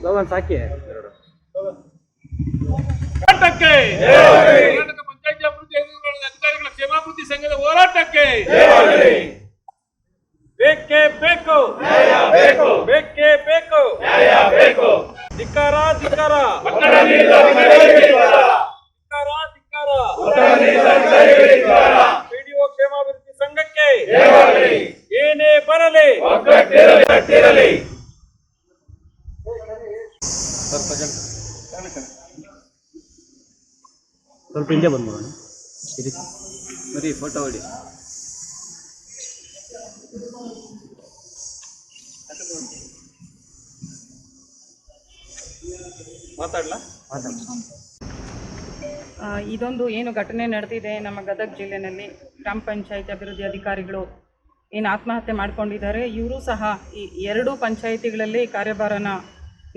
Slogan ಸಾಕಿ ಹೋರಾಟಕ್ಕೆ ಕರ್ನಾಟಕ ಪಂಚಾಯತಿ ಅಭಿವೃದ್ಧಿ ಅಧಿಕಾರಿಗಳ ಕ್ಷೇಮಾಭಿವೃದ್ಧಿ ಸಂಘದ ಹೋರಾಟಕ್ಕೆ ಬೇಕೇ ಬೇಕು ಬೇಕೇ ಬೇಕು ಧಿಕ್ಕಾರ ಧಿಕ್ಕಾರ ಪಿಡಿಒ ಕ್ಷೇಮಾಭಿವೃದ್ಧಿ ಸಂಘಕ್ಕೆ ಏನೇ ಬರಲಿ ಸ್ವಲ್ಪ ಹಿಂದೆ ಬಂದ್ಬೋಣ ಬರೀ ಫೋಟೋ ಹೊಡಿ. ಇದೊಂದು ಏನು ಘಟನೆ ನಡೆದಿದೆ ನಮ್ಮ ಗದಗ ಜಿಲ್ಲೆಯಲ್ಲಿ ಗ್ರಾಮ ಪಂಚಾಯತ್ ಅಭಿವೃದ್ಧಿ ಅಧಿಕಾರಿಗಳು ಏನು ಆತ್ಮಹತ್ಯೆ ಮಾಡ್ಕೊಂಡಿದ್ದಾರೆ. ಇವರು ಸಹ ಈ 2 ಪಂಚಾಯಿತಿಗಳಲ್ಲಿ ಕಾರ್ಯಭಾರನ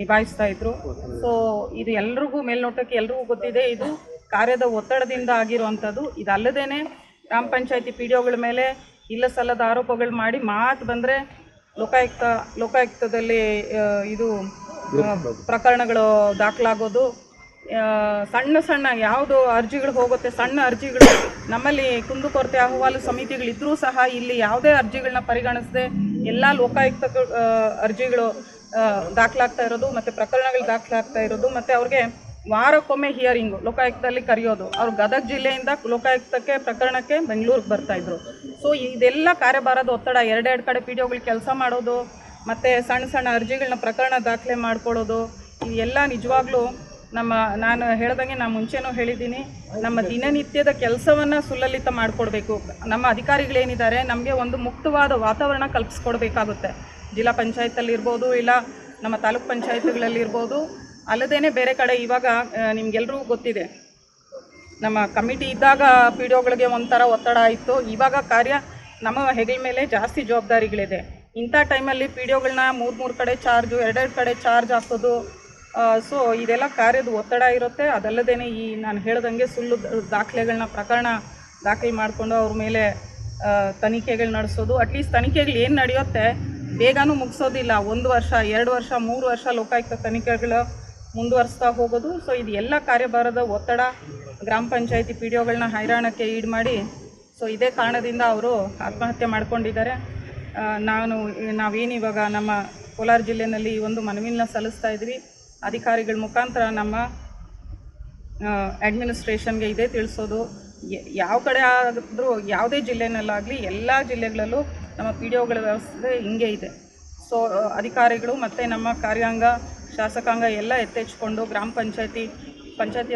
ನಿಭಾಯಿಸ್ತಾ ಇದ್ರು. ಸೊ ಇದು ಎಲ್ರಿಗೂ ಮೇಲ್ನೋಟಕ್ಕೆ ಎಲ್ರಿಗೂ ಗೊತ್ತಿದೆ, ಇದು ಕಾರ್ಯದ ಒತ್ತಡದಿಂದ ಆಗಿರುವಂಥದ್ದು. ಇದಲ್ಲದೇ ಗ್ರಾಮ ಪಂಚಾಯತಿ ಪಿಡಿಒಗಳ ಮೇಲೆ ಇಲ್ಲ ಸಲ್ಲದ ಆರೋಪಗಳು ಮಾಡಿ ಮಾತು ಬಂದರೆ ಲೋಕಾಯುಕ್ತದಲ್ಲಿ ಇದು ಪ್ರಕರಣಗಳು ದಾಖಲಾಗೋದು, ಸಣ್ಣ ಸಣ್ಣ ಯಾವುದು ಅರ್ಜಿಗಳು ಹೋಗುತ್ತೆ, ಸಣ್ಣ ಅರ್ಜಿಗಳು ನಮ್ಮಲ್ಲಿ ಕುಂದುಕೊರತೆ ಅಹವಾಲು ಸಮಿತಿಗಳಿದ್ದರೂ ಸಹ ಇಲ್ಲಿ ಯಾವುದೇ ಅರ್ಜಿಗಳನ್ನ ಪರಿಗಣಿಸದೆ ಎಲ್ಲ ಲೋಕಾಯುಕ್ತ ಅರ್ಜಿಗಳು ದಾಖಲಾಗ್ತಾ ಇರೋದು ಮತ್ತು ಪ್ರಕರಣಗಳು ದಾಖಲಾಗ್ತಾ ಇರೋದು. ಮತ್ತು ಅವ್ರಿಗೆ ವಾರಕ್ಕೊಮ್ಮೆ ಹಿಯರಿಂಗು ಲೋಕಾಯುಕ್ತದಲ್ಲಿ ಕರೆಯೋದು. ಅವ್ರು ಗದಗ ಜಿಲ್ಲೆಯಿಂದ ಲೋಕಾಯುಕ್ತಕ್ಕೆ ಪ್ರಕರಣಕ್ಕೆ ಬೆಂಗಳೂರಿಗೆ ಬರ್ತಾಯಿದ್ರು. ಸೊ ಇದೆಲ್ಲ ಕಾರ್ಯಭಾರದ ಒತ್ತಡ, 2 ಕಡೆ ಪಿ ಡಿ ಒಗಳು ಕೆಲಸ ಮಾಡೋದು ಮತ್ತು ಸಣ್ಣ ಸಣ್ಣ ಅರ್ಜಿಗಳನ್ನ ಪ್ರಕರಣ ದಾಖಲೆ ಮಾಡ್ಕೊಳ್ಳೋದು, ಇವೆಲ್ಲ ನಿಜವಾಗ್ಲೂ ನಾನು ಹೇಳ್ದಂಗೆ ನಾನು ಮುಂಚೆನೂ ಹೇಳಿದ್ದೀನಿ, ನಮ್ಮ ದಿನನಿತ್ಯದ ಕೆಲಸವನ್ನು ಸುಲಲಿತ ಮಾಡಿಕೊಡ್ಬೇಕು. ನಮ್ಮ ಅಧಿಕಾರಿಗಳೇನಿದ್ದಾರೆ ನಮಗೆ ಒಂದು ಮುಕ್ತವಾದ ವಾತಾವರಣ ಕಲ್ಪಿಸ್ಕೊಡ್ಬೇಕಾಗುತ್ತೆ. ಜಿಲ್ಲಾ ಪಂಚಾಯತಲ್ಲಿರ್ಬೋದು, ಇಲ್ಲ ನಮ್ಮ ತಾಲೂಕು ಪಂಚಾಯತ್ಗಳಲ್ಲಿರ್ಬೋದು, ಅಲ್ಲದೇ ಬೇರೆ ಕಡೆ. ಇವಾಗ ನಿಮಗೆಲ್ರಿಗೂ ಗೊತ್ತಿದೆ, ನಮ್ಮ ಕಮಿಟಿ ಇದ್ದಾಗ ಪಿ ಡಿ ಒಗಳಿಗೆ ಒಂಥರ ಒತ್ತಡ ಇತ್ತು. ಇವಾಗ ಕಾರ್ಯ ನಮ್ಮ ಹೆಗಲ ಮೇಲೆ ಜಾಸ್ತಿ ಜವಾಬ್ದಾರಿಗಳಿದೆ. ಇಂಥ ಟೈಮಲ್ಲಿ ಪಿ ಡಿ ಒಗಳನ್ನ 3 ಕಡೆ ಚಾರ್ಜು, 2 ಕಡೆ ಚಾರ್ಜ್ ಹಾಕೋದು, ಸೊ ಇದೆಲ್ಲ ಕಾರ್ಯದ ಒತ್ತಡ ಇರುತ್ತೆ. ಅದಲ್ಲದೇ ಈ ನಾನು ಹೇಳ್ದಂಗೆ ಸುಳ್ಳು ದಾಖಲೆಗಳನ್ನ ಪ್ರಕರಣ ದಾಖಲೆ ಮಾಡಿಕೊಂಡು ಅವ್ರ ಮೇಲೆ ತನಿಖೆಗಳು ನಡೆಸೋದು. ಅಟ್ಲೀಸ್ಟ್ ತನಿಖೆಗಳು ಏನು ನಡೆಯುತ್ತೆ ಬೇಗನೂ ಮುಗಿಸೋದಿಲ್ಲ. 1 ವರ್ಷ, 2 ವರ್ಷ, 3 ವರ್ಷ ಲೋಕಾಯುಕ್ತ ತನಿಖೆಗಳು ಮುಂದುವರಿಸ್ತಾ ಹೋಗೋದು. ಸೊ ಇದು ಎಲ್ಲ ಕಾರ್ಯಭಾರದ ಒತ್ತಡ ಗ್ರಾಮ ಪಂಚಾಯತಿ ಪಿ ಡಿ ಒಗಳನ್ನ ಹೈರಾಣಕ್ಕೆ ಈಡು ಮಾಡಿ, ಸೊ ಇದೇ ಕಾರಣದಿಂದ ಅವರು ಆತ್ಮಹತ್ಯೆ ಮಾಡ್ಕೊಂಡಿದ್ದಾರೆ. ನಾವೇನಿವಾಗ ನಮ್ಮ ಕೋಲಾರ ಜಿಲ್ಲೆಯಲ್ಲಿ ಈ ಒಂದು ಮನವಿನ ಸಲ್ಲಿಸ್ತಾ ಇದ್ವಿ. ಅಧಿಕಾರಿಗಳ ಮುಖಾಂತರ ನಮ್ಮ ಅಡ್ಮಿನಿಸ್ಟ್ರೇಷನ್ಗೆ ಇದೇ ತಿಳಿಸೋದು, ಯಾವ ಕಡೆ ಆದರೂ ಯಾವುದೇ ಜಿಲ್ಲೆನಲ್ಲಾಗಲಿ ಎಲ್ಲ ಜಿಲ್ಲೆಗಳಲ್ಲೂ ನಮ್ಮ ಪಿ ಡಿ ಒಗಳ ವ್ಯವಸ್ಥೆ ಹಿಂಗೆ ಇದೆ. ಸೊ ಅಧಿಕಾರಿಗಳು ಮತ್ತು ನಮ್ಮ ಕಾರ್ಯಾಂಗ, ಶಾಸಕಾಂಗ ಎಲ್ಲ ಎತ್ತೆಚ್ಚಿಕೊಂಡು ಗ್ರಾಮ ಪಂಚಾಯತಿ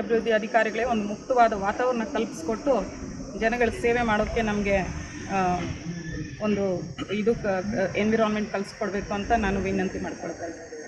ಅಭಿವೃದ್ಧಿ ಅಧಿಕಾರಿಗಳೇ ಒಂದು ಮುಕ್ತವಾದ ವಾತಾವರಣ ಕಲ್ಪಿಸ್ಕೊಟ್ಟು ಜನಗಳ ಸೇವೆ ಮಾಡೋಕ್ಕೆ ನಮಗೆ ಒಂದು ಎನ್ವಿರಾನ್ಮೆಂಟ್ ಕಲಿಸ್ಕೊಡ್ಬೇಕು ಅಂತ ನಾನು ವಿನಂತಿ ಮಾಡ್ಕೊಳ್ತಾ ಇದ್ದೀನಿ.